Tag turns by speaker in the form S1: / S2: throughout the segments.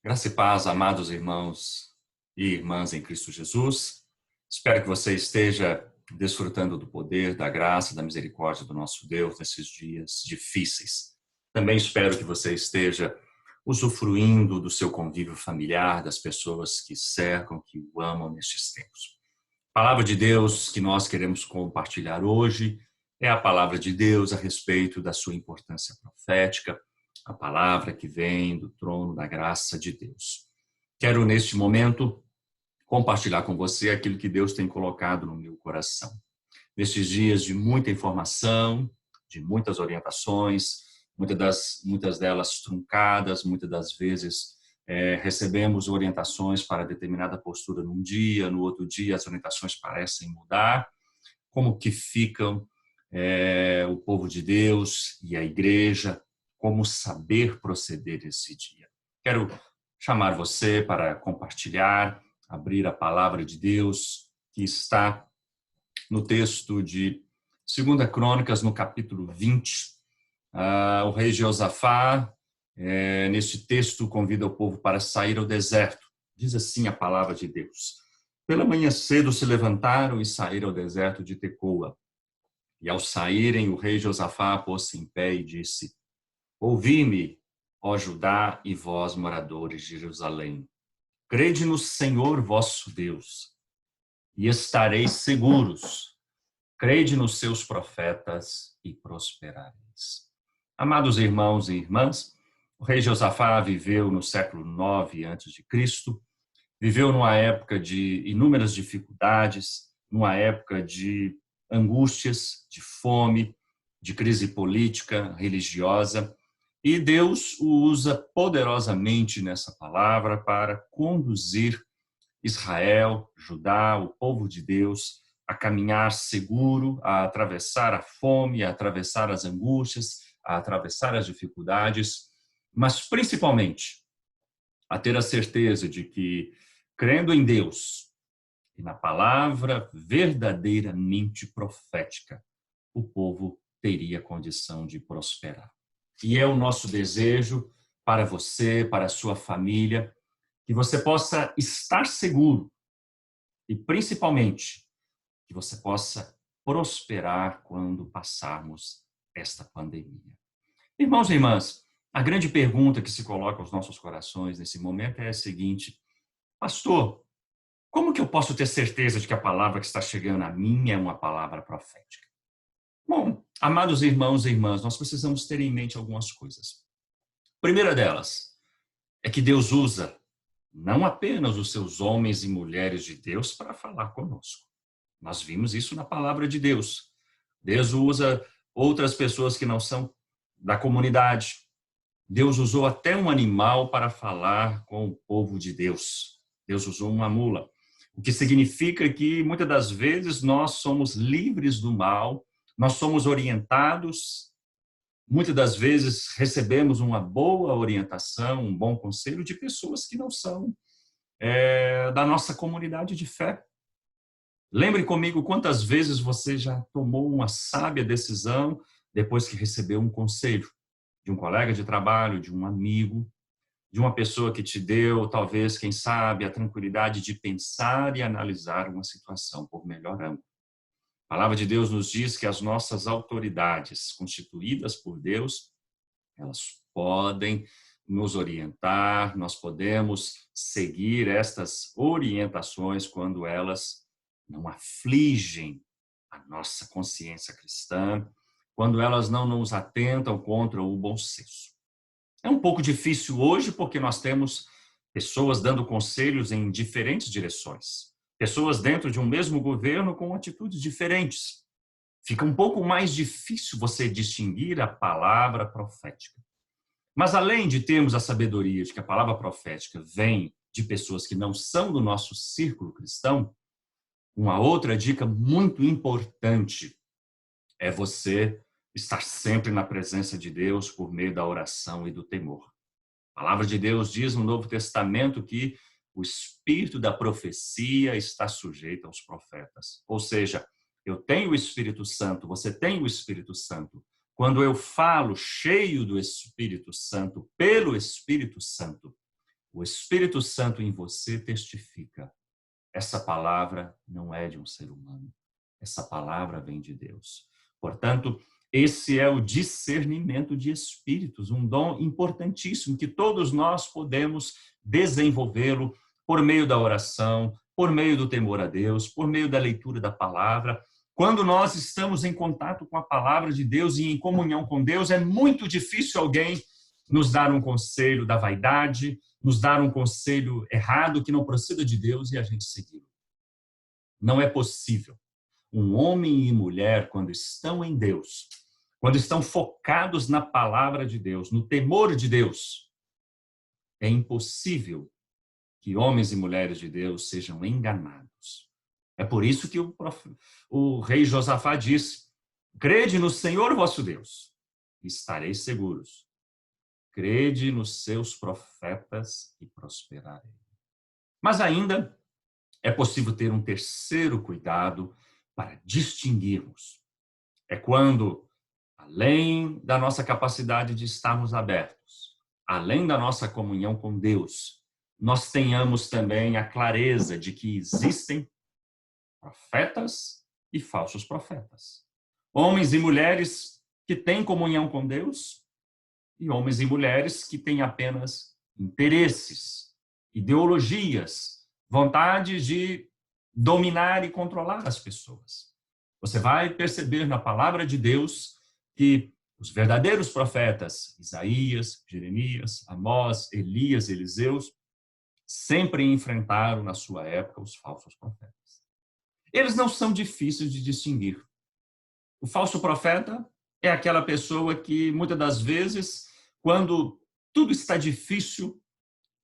S1: Graça e paz, amados irmãos e irmãs em Cristo Jesus. Espero que você esteja desfrutando do poder, da graça, da misericórdia do nosso Deus nesses dias difíceis. Também espero que você esteja usufruindo do seu convívio familiar, das pessoas que cercam, que o amam nestes tempos. A palavra de Deus que nós queremos compartilhar hoje é a palavra de Deus a respeito da sua importância profética, a palavra que vem do trono da graça de Deus. Quero, neste momento, compartilhar com você aquilo que Deus tem colocado no meu coração. Nestes dias de muita informação, de muitas orientações, muitas delas truncadas, muitas das vezes recebemos orientações para determinada postura num dia, no outro dia as orientações parecem mudar. Como que ficam o povo de Deus e a igreja? Como saber proceder esse dia? Quero chamar você para compartilhar, abrir a palavra de Deus que está no texto de 2 Crônicas, no capítulo 20. O rei Jeosafá, neste texto, convida o povo para sair ao deserto. Diz assim a palavra de Deus. Pela manhã cedo se levantaram e saíram ao deserto de Tecoa. E ao saírem, o rei Jeosafá pôs-se em pé e disse: Ouvi-me, ó Judá e vós, moradores de Jerusalém. Crede no Senhor vosso Deus, e estareis seguros. Crede nos seus profetas e prosperareis. Amados irmãos e irmãs, o rei Jeosafá viveu no século 9 a.C., viveu numa época de inúmeras dificuldades, numa época de angústias, de fome, de crise política, religiosa, e Deus o usa poderosamente nessa palavra para conduzir Israel, Judá, o povo de Deus, a caminhar seguro, a atravessar a fome, a atravessar as angústias, a atravessar as dificuldades, mas principalmente a ter a certeza de que, crendo em Deus e na palavra verdadeiramente profética, o povo teria condição de prosperar. E é o nosso desejo para você, para a sua família, que você possa estar seguro e, principalmente, que você possa prosperar quando passarmos esta pandemia. Irmãos e irmãs, a grande pergunta que se coloca aos nossos corações nesse momento é a seguinte: pastor, como que eu posso ter certeza de que a palavra que está chegando a mim é uma palavra profética? Bom, amados irmãos e irmãs, nós precisamos ter em mente algumas coisas. A primeira delas é que Deus usa não apenas os seus homens e mulheres de Deus para falar conosco. Nós vimos isso na palavra de Deus. Deus usa outras pessoas que não são da comunidade. Deus usou até um animal para falar com o povo de Deus. Deus usou uma mula. O que significa que, muitas das vezes, nós somos livres do mal, nós somos orientados, muitas das vezes recebemos uma boa orientação, um bom conselho de pessoas que não são da nossa comunidade de fé. Lembre comigo quantas vezes você já tomou uma sábia decisão depois que recebeu um conselho de um colega de trabalho, de um amigo, de uma pessoa que te deu, talvez, quem sabe, a tranquilidade de pensar e analisar uma situação por melhor ângulo. A palavra de Deus nos diz que as nossas autoridades, constituídas por Deus, elas podem nos orientar, nós podemos seguir estas orientações quando elas não afligem a nossa consciência cristã, quando elas não nos atentam contra o bom senso. É um pouco difícil hoje porque nós temos pessoas dando conselhos em diferentes direções, pessoas dentro de um mesmo governo com atitudes diferentes. Fica um pouco mais difícil você distinguir a palavra profética. Mas além de termos a sabedoria de que a palavra profética vem de pessoas que não são do nosso círculo cristão, uma outra dica muito importante é você estar sempre na presença de Deus por meio da oração e do temor. A palavra de Deus diz no Novo Testamento que o espírito da profecia está sujeito aos profetas. Ou seja, eu tenho o Espírito Santo, você tem o Espírito Santo. Quando eu falo cheio do Espírito Santo, pelo Espírito Santo, o Espírito Santo em você testifica: essa palavra não é de um ser humano, essa palavra vem de Deus. Portanto, esse é o discernimento de espíritos, um dom importantíssimo que todos nós podemos desenvolvê-lo por meio da oração, por meio do temor a Deus, por meio da leitura da palavra. Quando nós estamos em contato com a palavra de Deus e em comunhão com Deus, é muito difícil alguém nos dar um conselho da vaidade, nos dar um conselho errado que não proceda de Deus e a gente segui-lo. Não é possível. Um homem e mulher, quando estão em Deus, quando estão focados na palavra de Deus, no temor de Deus, é impossível que homens e mulheres de Deus sejam enganados. É por isso que o rei Josafá disse: crede no Senhor vosso Deus, e estareis seguros. Crede nos seus profetas e prosperarei. Mas ainda é possível ter um terceiro cuidado para distinguirmos. É quando, além da nossa capacidade de estarmos abertos, além da nossa comunhão com Deus, nós tenhamos também a clareza de que existem profetas e falsos profetas. Homens e mulheres que têm comunhão com Deus e homens e mulheres que têm apenas interesses, ideologias, vontades de dominar e controlar as pessoas. Você vai perceber na palavra de Deus que os verdadeiros profetas, Isaías, Jeremias, Amós, Elias, Eliseus, sempre enfrentaram na sua época os falsos profetas. Eles não são difíceis de distinguir. O falso profeta é aquela pessoa que, muitas das vezes, quando tudo está difícil,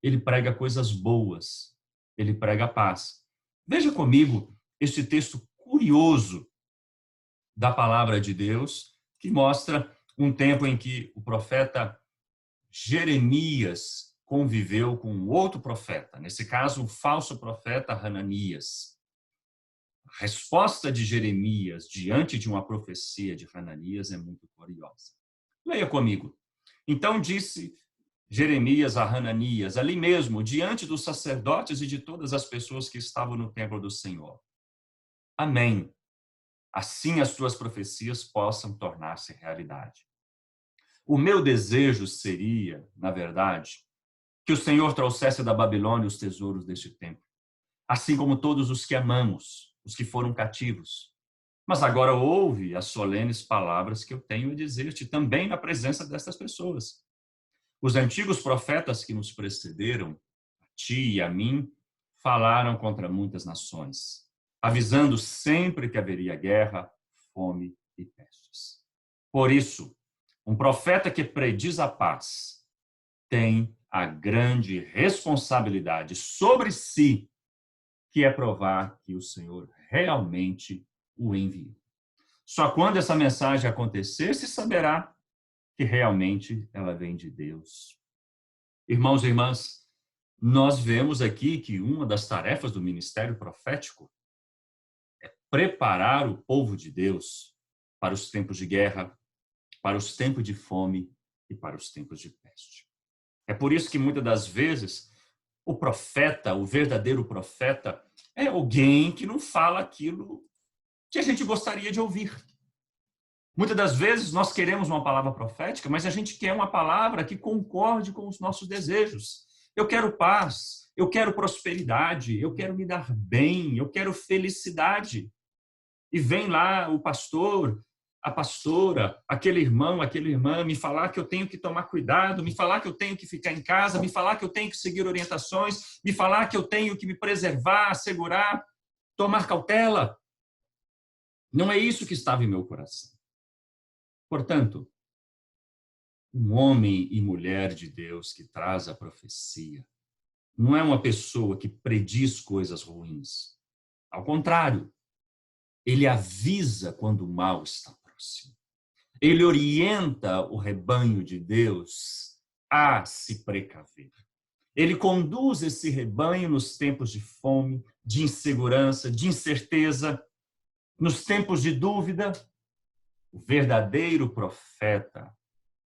S1: ele prega coisas boas, ele prega paz. Veja comigo este texto curioso da palavra de Deus, que mostra um tempo em que o profeta Jeremias conviveu com outro profeta, nesse caso, o falso profeta Hananias. A resposta de Jeremias diante de uma profecia de Hananias é muito curiosa. Leia comigo. Então disse Jeremias a Hananias, ali mesmo, diante dos sacerdotes e de todas as pessoas que estavam no templo do Senhor: Amém. Assim as tuas profecias possam tornar-se realidade. O meu desejo seria, na verdade, que o Senhor trouxesse da Babilônia os tesouros deste templo, assim como todos os que amamos, os que foram cativos. Mas agora ouve as solenes palavras que eu tenho a dizer-te também na presença destas pessoas. Os antigos profetas que nos precederam, a ti e a mim, falaram contra muitas nações, avisando sempre que haveria guerra, fome e pestes. Por isso, um profeta que prediz a paz tem a grande responsabilidade sobre si, que é provar que o Senhor realmente o enviou. Só quando essa mensagem acontecer, se saberá que realmente ela vem de Deus. Irmãos e irmãs, nós vemos aqui que uma das tarefas do ministério profético é preparar o povo de Deus para os tempos de guerra, para os tempos de fome e para os tempos de peste. É por isso que muitas das vezes o profeta, o verdadeiro profeta, é alguém que não fala aquilo que a gente gostaria de ouvir. Muitas das vezes nós queremos uma palavra profética, mas a gente quer uma palavra que concorde com os nossos desejos. Eu quero paz, eu quero prosperidade, eu quero me dar bem, eu quero felicidade. E vem lá o pastor, a pastora, aquele irmão, aquela irmã, me falar que eu tenho que tomar cuidado, me falar que eu tenho que ficar em casa, me falar que eu tenho que seguir orientações, me falar que eu tenho que me preservar, assegurar, tomar cautela. Não é isso que estava em meu coração. Portanto, um homem e mulher de Deus que traz a profecia não é uma pessoa que prediz coisas ruins. Ao contrário, ele avisa quando o mal está próximo. Ele orienta o rebanho de Deus a se precaver. Ele conduz esse rebanho nos tempos de fome, de insegurança, de incerteza, nos tempos de dúvida. O verdadeiro profeta,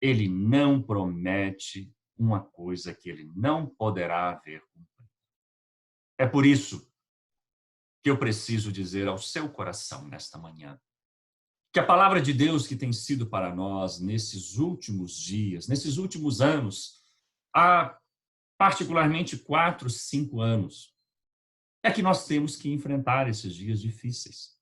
S1: ele não promete uma coisa que ele não poderá ver cumprida. É por isso que eu preciso dizer ao seu coração nesta manhã que a palavra de Deus que tem sido para nós nesses últimos dias, nesses últimos anos, há particularmente 4, 5 anos, é que nós temos que enfrentar esses dias difíceis.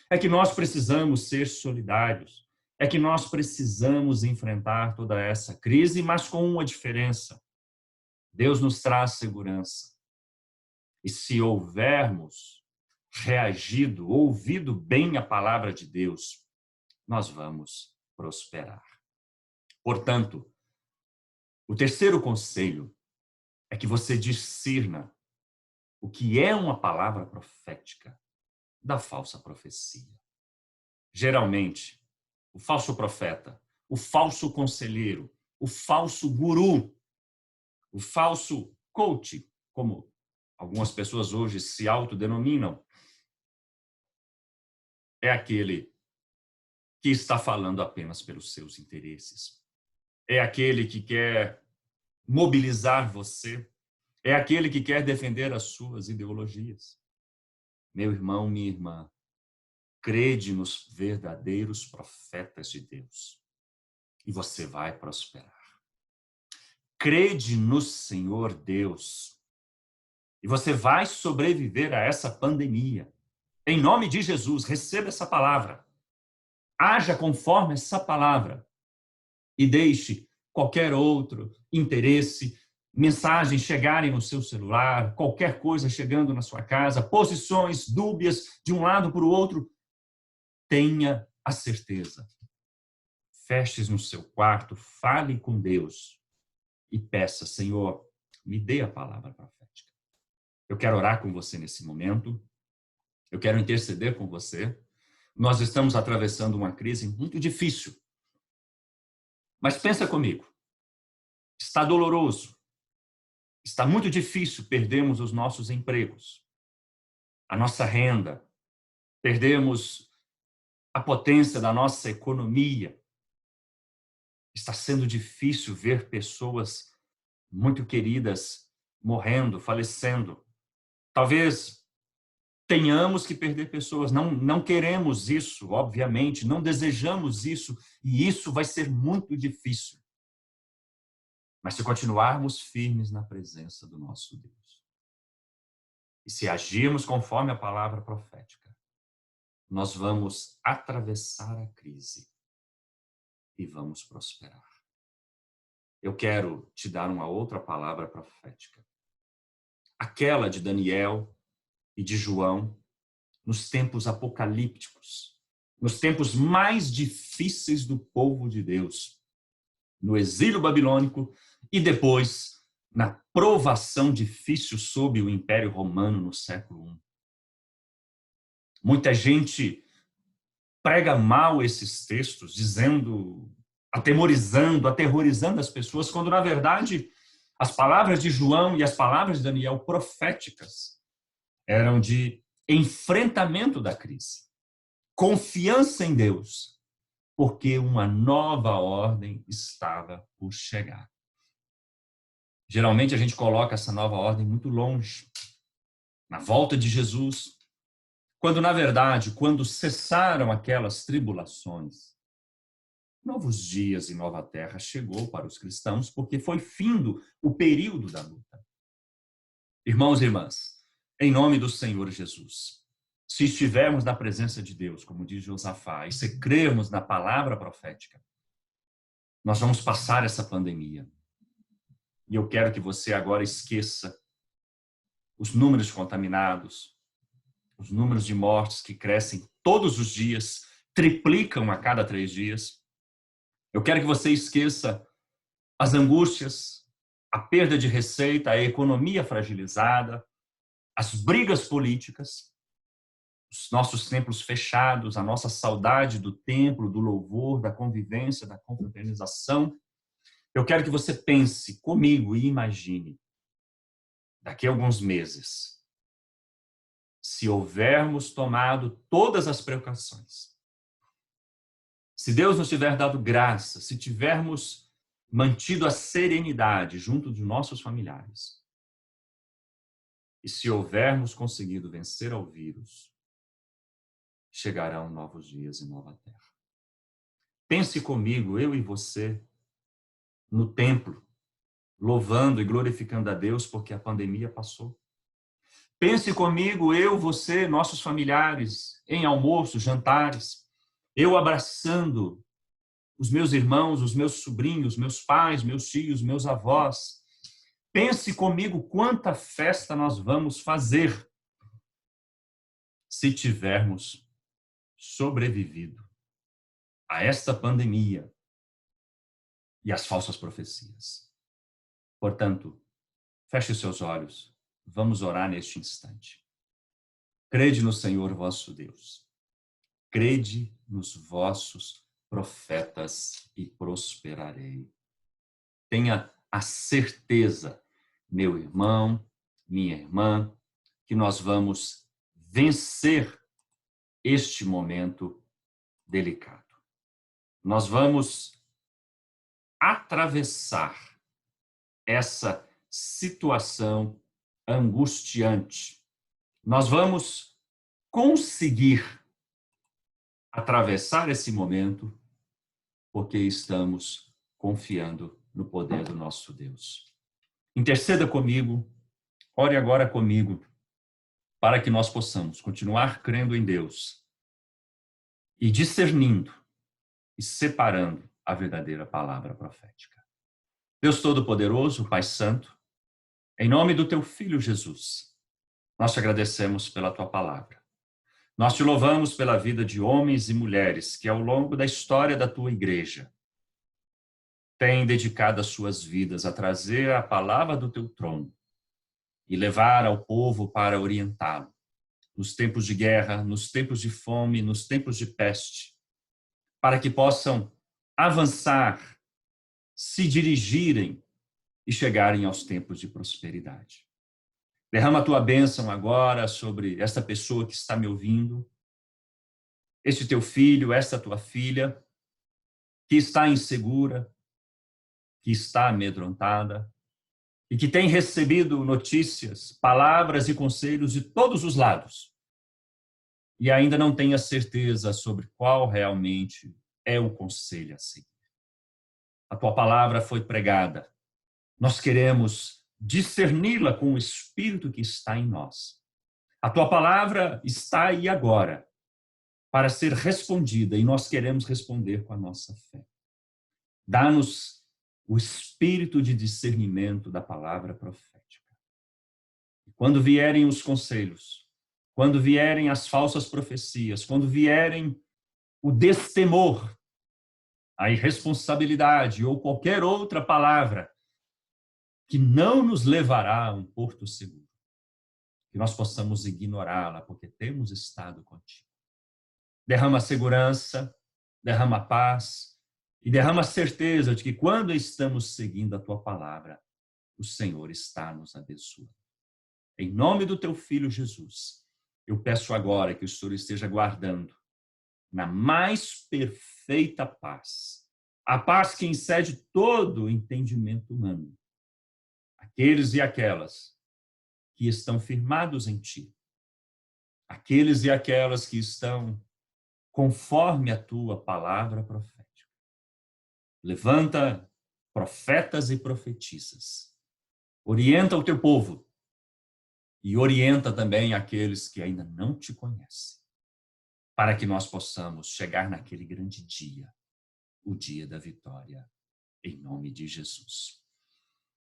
S1: É que nós precisamos ser solidários. É que nós precisamos enfrentar toda essa crise, mas com uma diferença. Deus nos traz segurança. E se houvermos reagido, ouvido bem a palavra de Deus, nós vamos prosperar. Portanto, o terceiro conselho é que você discirna o que é uma palavra profética da falsa profecia. Geralmente, o falso profeta, o falso conselheiro, o falso guru, o falso coach, como algumas pessoas hoje se autodenominam, é aquele que está falando apenas pelos seus interesses. É aquele que quer mobilizar você. É aquele que quer defender as suas ideologias. Meu irmão, minha irmã, crede nos verdadeiros profetas de Deus e você vai prosperar. Crede no Senhor Deus e você vai sobreviver a essa pandemia. Em nome de Jesus, receba essa palavra. Haja conforme essa palavra e deixe qualquer outro interesse, mensagens chegarem no seu celular, qualquer coisa chegando na sua casa, posições dúbias de um lado para o outro. Tenha a certeza. Feche no seu quarto, fale com Deus e peça, Senhor, me dê a palavra profética. Eu quero orar com você nesse momento. Eu quero interceder com você. Nós estamos atravessando uma crise muito difícil. Mas pensa comigo. Está doloroso. Está muito difícil. Perdemos os nossos empregos, a nossa renda. Perdemos a potência da nossa economia. Está sendo difícil ver pessoas muito queridas morrendo, falecendo. Talvez tenhamos que perder pessoas. Não queremos isso, obviamente, não desejamos isso, e isso vai ser muito difícil. Mas se continuarmos firmes na presença do nosso Deus, e se agirmos conforme a palavra profética, nós vamos atravessar a crise e vamos prosperar. Eu quero te dar uma outra palavra profética. Aquela de Daniel e de João, nos tempos apocalípticos, nos tempos mais difíceis do povo de Deus, no exílio babilônico e depois na provação difícil sob o Império Romano no século I. Muita gente prega mal esses textos, dizendo, aterrorizando as pessoas, quando na verdade as palavras de João e as palavras de Daniel proféticas eram de enfrentamento da crise, confiança em Deus, porque uma nova ordem estava por chegar. Geralmente a gente coloca essa nova ordem muito longe, na volta de Jesus, quando na verdade, quando cessaram aquelas tribulações, novos dias e nova terra chegou para os cristãos, porque foi findo o período da luta. Irmãos e irmãs, em nome do Senhor Jesus, se estivermos na presença de Deus, como diz Josafá, e se crermos na palavra profética, nós vamos passar essa pandemia. E eu quero que você agora esqueça os números contaminados, os números de mortes que crescem todos os dias, triplicam a cada 3 dias. Eu quero que você esqueça as angústias, a perda de receita, a economia fragilizada, as brigas políticas, os nossos templos fechados, a nossa saudade do templo, do louvor, da convivência, da confraternização. Eu quero que você pense comigo e imagine, daqui a alguns meses, se houvermos tomado todas as precauções, se Deus nos tiver dado graça, se tivermos mantido a serenidade junto de nossos familiares, e se houvermos conseguido vencer ao vírus, chegarão novos dias e nova terra. Pense comigo, eu e você, no templo, louvando e glorificando a Deus porque a pandemia passou. Pense comigo, eu, você, nossos familiares, em almoços, jantares, eu abraçando os meus irmãos, os meus sobrinhos, meus pais, meus tios, meus avós. Pense comigo quanta festa nós vamos fazer se tivermos sobrevivido a esta pandemia e às falsas profecias. Portanto, feche os seus olhos, vamos orar neste instante. Crede no Senhor vosso Deus. Crede nos vossos profetas e prosperarei. Tenha a certeza, meu irmão, minha irmã, que nós vamos vencer este momento delicado. Nós vamos atravessar essa situação angustiante. Nós vamos conseguir atravessar esse momento porque estamos confiando no poder do nosso Deus. Interceda comigo, ore agora comigo, para que nós possamos continuar crendo em Deus e discernindo e separando a verdadeira palavra profética. Deus Todo-Poderoso, Pai Santo, em nome do Teu Filho Jesus, nós te agradecemos pela Tua palavra. Nós te louvamos pela vida de homens e mulheres que, ao longo da história da Tua igreja, têm dedicado as suas vidas a trazer a palavra do Teu trono e levar ao povo para orientá-lo nos tempos de guerra, nos tempos de fome, nos tempos de peste, para que possam avançar, se dirigirem e chegarem aos tempos de prosperidade. Derrama a Tua bênção agora sobre esta pessoa que está me ouvindo, este Teu filho, esta Tua filha, que está insegura, que está amedrontada e que tem recebido notícias, palavras e conselhos de todos os lados e ainda não tem a certeza sobre qual realmente é o conselho a seguir. A Tua palavra foi pregada. Nós queremos discerni-la com o Espírito que está em nós. A Tua palavra está aí agora para ser respondida e nós queremos responder com a nossa fé. Dá-nos o espírito de discernimento da palavra profética. E quando vierem os conselhos, quando vierem as falsas profecias, quando vierem o destemor, a irresponsabilidade ou qualquer outra palavra que não nos levará a um porto seguro, que nós possamos ignorá-la, porque temos estado contigo. Derrama segurança, derrama paz e derrama certeza de que quando estamos seguindo a Tua palavra, o Senhor está nos abençoando. Em nome do Teu Filho Jesus, eu peço agora que o Senhor esteja guardando na mais perfeita paz, a paz que excede todo o entendimento humano, aqueles e aquelas que estão firmados em Ti, aqueles e aquelas que estão conforme a Tua palavra profética. Levanta profetas e profetisas, orienta o Teu povo e orienta também aqueles que ainda não Te conhecem, para que nós possamos chegar naquele grande dia, o dia da vitória, em nome de Jesus.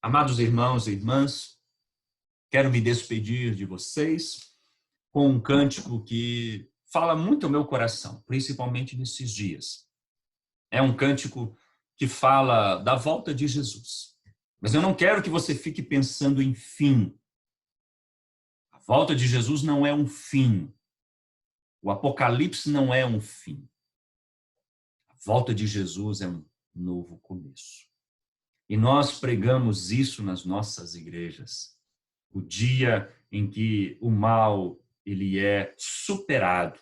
S1: Amados irmãos e irmãs, quero me despedir de vocês com um cântico que fala muito ao meu coração, principalmente nesses dias. É um cântico que fala da volta de Jesus. Mas eu não quero que você fique pensando em fim. A volta de Jesus não é um fim. O Apocalipse não é um fim. A volta de Jesus é um novo começo. E nós pregamos isso nas nossas igrejas. O dia em que o mal ele é superado.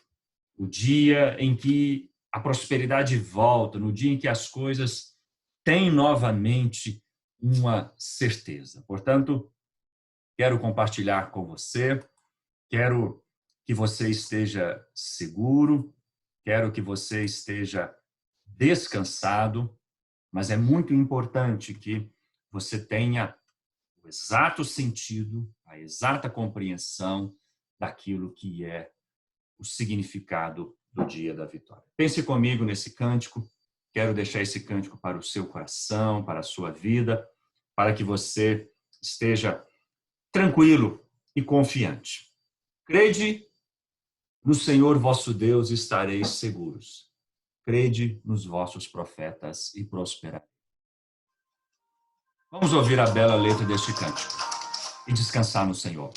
S1: O dia em que a prosperidade volta. No dia em que as coisas tem novamente uma certeza. Portanto, quero compartilhar com você, quero que você esteja seguro, quero que você esteja descansado, mas é muito importante que você tenha o exato sentido, a exata compreensão daquilo que é o significado do dia da vitória. Pense comigo nesse cântico. Quero deixar esse cântico para o seu coração, para a sua vida, para que você esteja tranquilo e confiante. Crede no Senhor vosso Deus e estareis seguros. Crede nos vossos profetas e prosperareis. Vamos ouvir a bela letra deste cântico e descansar no Senhor.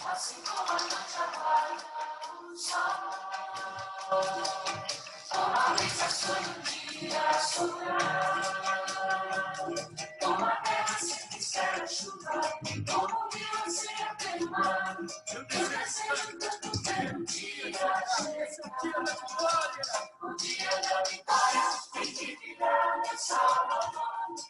S2: O dia da vitória, em que virá meu Salvador.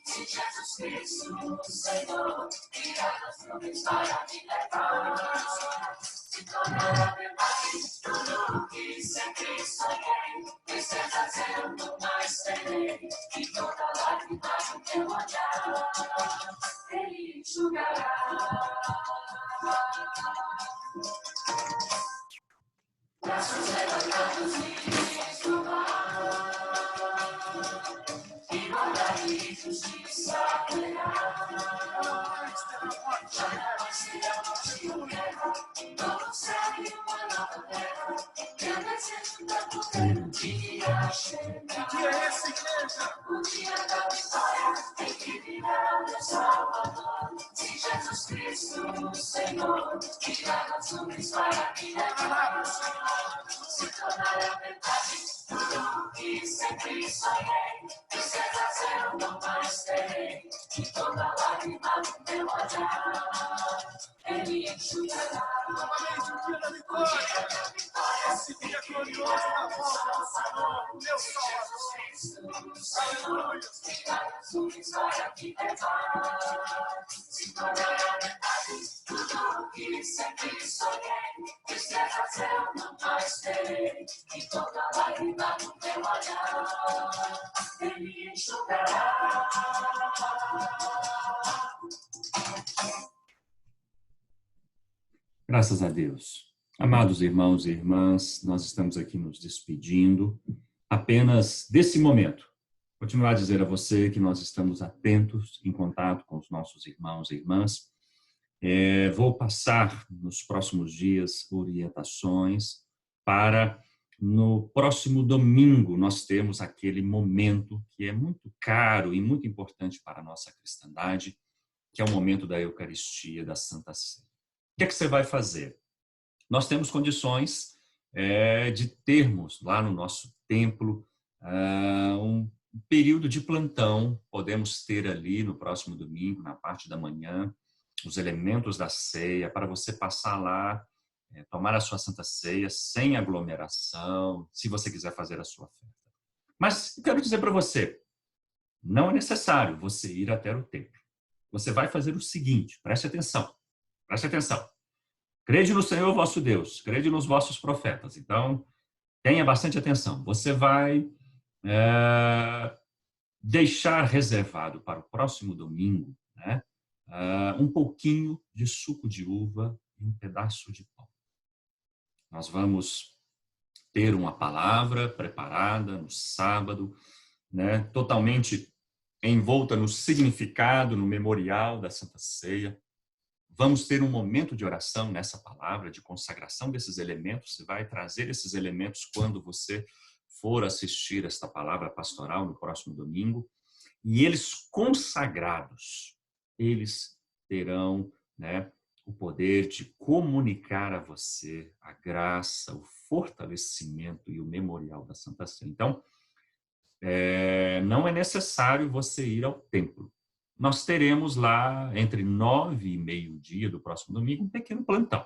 S2: Se Jesus Cristo, o Senhor, virá das nuvens para me levar. Se tornará verdade tudo o que sempre sonhei. Tristeza eu não mais terei, e toda lágrima do meu olhar, Ele enxugará. Braços levantados livres do mar, e bondade e justiça haverá. Já não vai ser a morte e o guerra, novo céu e uma nova terra. Eu desejo tanto ver um dia chegar. Que dia é esse, igreja? O dia da vitória, em que virá meu Salvador. Se Jesus Cristo, o Senhor, virá das nuvens para me levar. Se tornará verdade tudo o que sempre sonhei. Tristezas eu não mais terei, e toda lágrima do meu olhar, Ele enxugará. Novamente o dia da vitória, esse dia glorioso da volta do Senhor, meu Salvador. Aleluia. Se nuvens para me levar, se tornará verdade tudo o que sempre sonhei. Tristezas eu não mais terei, e toda lágrima do meu olhar, Ele enxugará.
S1: Graças a Deus. Amados irmãos e irmãs, nós estamos aqui nos despedindo apenas desse momento. Continuar a dizer a você que nós estamos atentos, em contato com os nossos irmãos e irmãs. Vou passar nos próximos dias orientações para, no próximo domingo, nós temos aquele momento que é muito caro e muito importante para a nossa cristandade, que é o momento da Eucaristia, da Santa Ceia. O que é que você vai fazer? Nós temos condições de termos lá no nosso templo um período de plantão. Podemos ter ali no próximo domingo, na parte da manhã, os elementos da ceia, para você passar lá, tomar a sua Santa Ceia sem aglomeração, se você quiser fazer a sua festa. Mas eu quero dizer para você, não é necessário você ir até o templo. Você vai fazer o seguinte, preste atenção. Preste atenção. Crede no Senhor vosso Deus, crede nos vossos profetas. Então, tenha bastante atenção. Você vai deixar reservado para o próximo domingo, né, um pouquinho de suco de uva e um pedaço de pão. Nós vamos ter uma palavra preparada no sábado, né, totalmente envolta no significado, no memorial da Santa Ceia. Vamos ter um momento de oração nessa palavra, de consagração desses elementos. Você vai trazer esses elementos quando você for assistir esta palavra pastoral no próximo domingo. E eles consagrados, eles terão, né, o poder de comunicar a você a graça, o fortalecimento e o memorial da Santa Ceia. Então, não é necessário você ir ao templo. Nós teremos lá, entre 9 e meio-dia do próximo domingo, um pequeno plantão.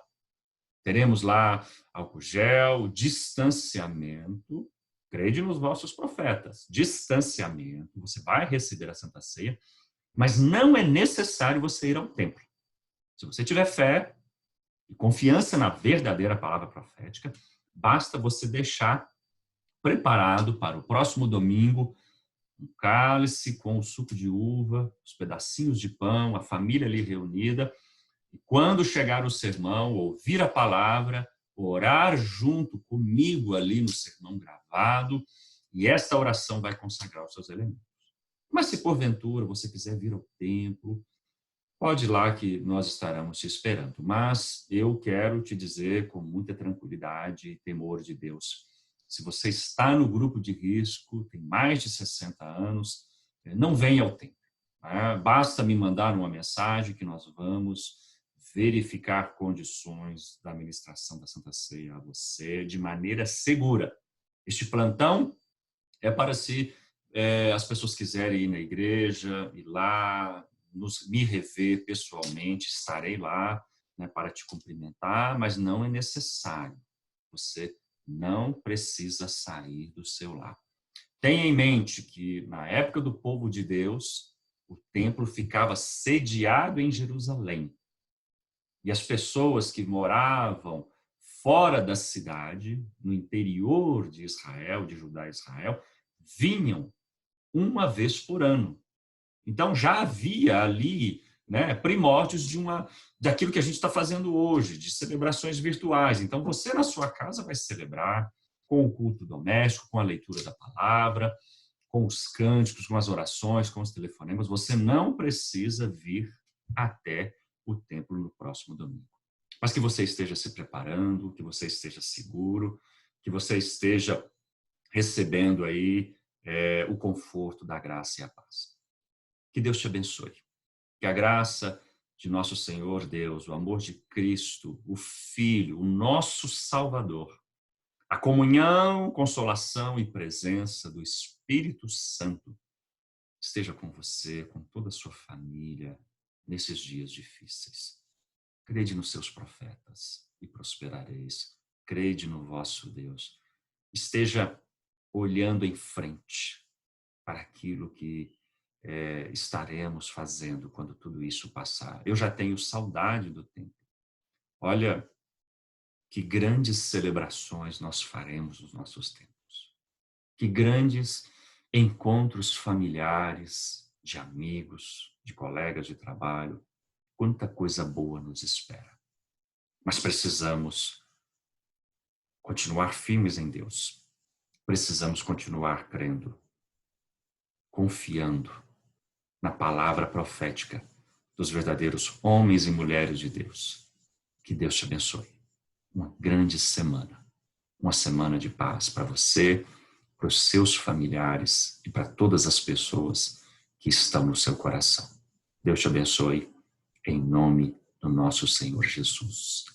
S1: Teremos lá álcool gel, distanciamento, crede nos vossos profetas. Distanciamento, você vai receber a Santa Ceia, mas não é necessário você ir ao templo. Se você tiver fé e confiança na verdadeira palavra profética, basta você deixar preparado para o próximo domingo um cálice com o suco de uva, os pedacinhos de pão, a família ali reunida. E quando chegar o sermão, ouvir a palavra, orar junto comigo ali no sermão gravado, e esta oração vai consagrar os seus elementos. Mas se porventura você quiser vir ao templo, pode ir lá que nós estaremos te esperando. Mas eu quero te dizer com muita tranquilidade e temor de Deus, se você está no grupo de risco, tem mais de 60 anos, não venha ao templo. Basta me mandar uma mensagem que nós vamos verificar condições da administração da Santa Ceia a você de maneira segura. Este plantão é para se as pessoas quiserem ir na igreja, ir lá, me rever pessoalmente, estarei lá, né, para te cumprimentar, mas não é necessário. Você não precisa sair do seu lar. Tenha em mente que, na época do povo de Deus, o templo ficava sediado em Jerusalém. E as pessoas que moravam fora da cidade, no interior de Israel, de Judá e Israel, vinham uma vez por ano. Então, já havia ali, né, primórdios daquilo que a gente está fazendo hoje, de celebrações virtuais. Então, você na sua casa vai celebrar com o culto doméstico, com a leitura da palavra, com os cânticos, com as orações, com os telefonemas. Você não precisa vir até o templo no próximo domingo. Mas que você esteja se preparando, que você esteja seguro, que você esteja recebendo aí o conforto da graça e a paz. Que Deus te abençoe. Que a graça de nosso Senhor Deus, o amor de Cristo, o Filho, o nosso Salvador, a comunhão, consolação e presença do Espírito Santo esteja com você, com toda a sua família, nesses dias difíceis. Crede nos seus profetas e prosperareis. Crede no vosso Deus. Esteja olhando em frente para aquilo que estaremos fazendo quando tudo isso passar. Eu já tenho saudade do tempo. Olha que grandes celebrações nós faremos nos nossos tempos. Que grandes encontros familiares, de amigos, de colegas de trabalho. Quanta coisa boa nos espera. Mas precisamos continuar firmes em Deus. Precisamos continuar crendo, confiando na palavra profética dos verdadeiros homens e mulheres de Deus. Que Deus te abençoe. Uma grande semana. Uma semana de paz para você, para os seus familiares e para todas as pessoas que estão no seu coração. Deus te abençoe em nome do nosso Senhor Jesus.